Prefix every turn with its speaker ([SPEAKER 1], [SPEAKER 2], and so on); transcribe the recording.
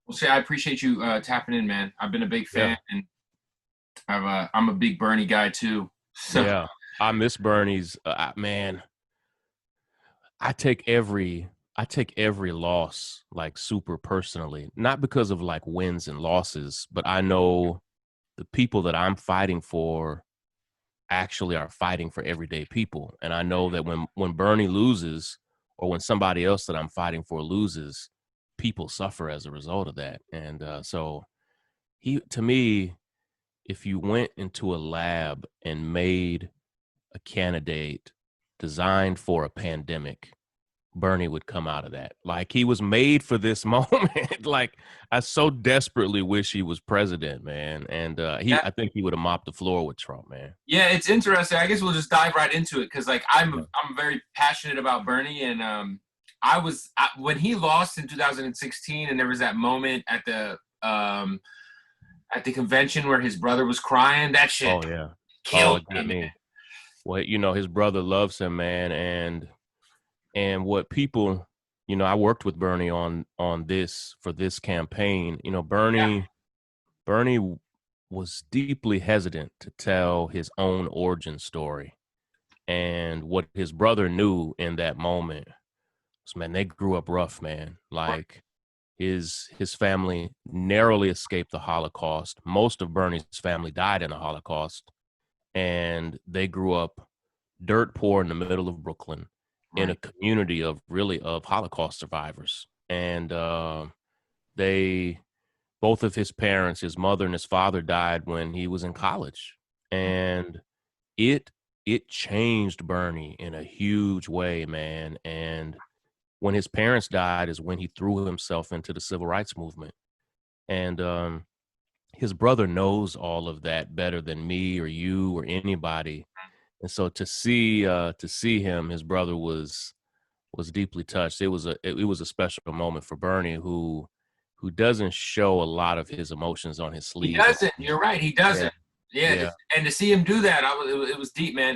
[SPEAKER 1] Well, say I appreciate you tapping in, man. I've been a big
[SPEAKER 2] Yeah.
[SPEAKER 1] fan, and I'm a big Bernie guy too. So
[SPEAKER 2] Yeah. I miss Bernie's man. I take every I take every loss like super personally, not because of like wins and losses, but I know the people that I'm fighting for actually are fighting for everyday people. And I know that when Bernie loses or when somebody else that I'm fighting for loses, people suffer as a result of that. And so he to me, if you went into a lab and made a candidate designed for a pandemic, Bernie would come out of that. Like he was made for this moment. Like I so desperately wish he was president, man. And
[SPEAKER 1] yeah,
[SPEAKER 2] I think he would have mopped the floor with Trump, man.
[SPEAKER 1] yeah, it's interesting. I guess we'll just dive right into it because like
[SPEAKER 2] Yeah.
[SPEAKER 1] I'm very passionate about Bernie, and when he lost in 2016, and there was that moment at the convention where his brother was crying. That shit
[SPEAKER 2] Oh yeah. Oh,
[SPEAKER 1] killed
[SPEAKER 2] it get
[SPEAKER 1] me,
[SPEAKER 2] me. Well, his brother loves him, man, and what people, I worked with Bernie on this for this campaign.
[SPEAKER 1] man.
[SPEAKER 2] Bernie was deeply hesitant to tell his own origin story. And what his brother knew in that moment was, man, they grew up rough, man. Like his family narrowly escaped the Holocaust. Most of Bernie's family died in the Holocaust, and they grew up dirt poor in the middle of Brooklyn in a
[SPEAKER 1] Right.
[SPEAKER 2] community of Holocaust survivors. And they both of his parents, his mother and his father, died when he was in college, and it it changed Bernie in a huge way, man. And when his parents died is when he threw himself into the civil rights movement. And his brother knows all of that better than me or you or anybody. And so to see him, his brother was deeply touched. It was a special moment for Bernie, who doesn't show a lot of his emotions on his
[SPEAKER 1] He
[SPEAKER 2] sleeve.
[SPEAKER 1] doesn't. You're right. He
[SPEAKER 2] Yeah,
[SPEAKER 1] doesn't. Yeah,
[SPEAKER 2] yeah.
[SPEAKER 1] and to see him do that, it was deep, man.